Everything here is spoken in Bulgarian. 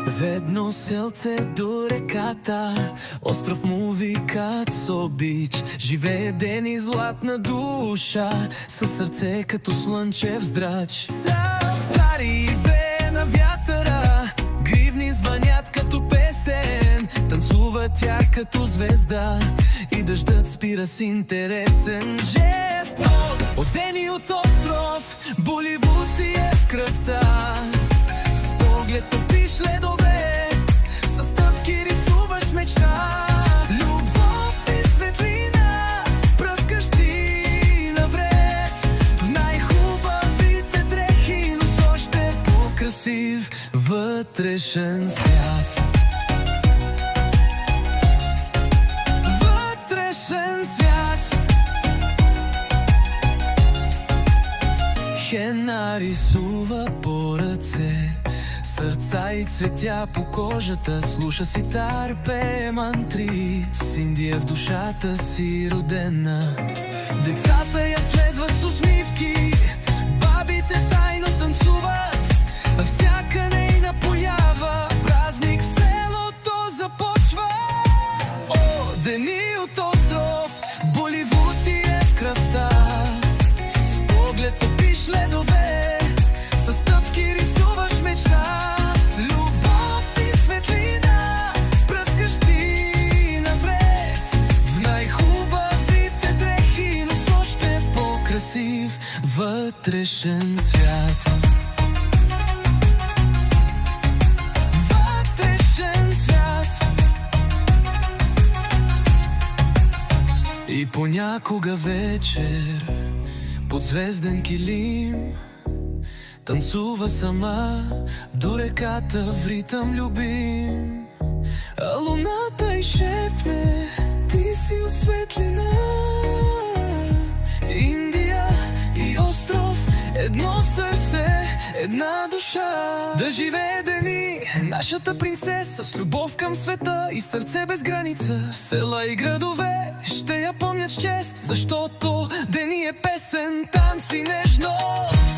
В едно селце до реката, остров му викат Собич. Живее Дени, златна душа, със сърце като слънчев здрач. Сари вее на вятъра, гривни звънят като песен. Танцува тя като звезда и дъждът спира с интересен жест. От Дени от остров, Боливуд ти е в кръвта. С поглед топиш ледове, със стъпки рисуваш мечта. Любов и светлина, пръскаш ти навред. В най-хубавите дрехи, но с още по-красив вътрешен свят. Вътрешен свят. Хен нарисува по ръце, сърца и цветя по кожата. Слуша ситар, пее мантри, с Индия в душата си родена. Децата я следват с усмивки, бабите тайно танцуват, а всяка нейна поява празник в селото започва. О, Дени от остров, Боливуд ти е в кръвта. С поглед топиш ледове, със стъпки рисуваш мечта. Любов и светлина, пръскаш ти навред. В най-хубавите дрехи, но с още по-красив вътрешен свят. Вътрешен свят. И понякога вечер под звезден килим танцува сама до реката в ритъм любим. А луната й шепне: ти си от светлина. Индия и остров, едно сърце, една душа. Да живее Дени, нашата принцеса, с любов към света и сърце без граница. Села и градове ще я помнят с чест, защото Дени е песен, танци, нежност.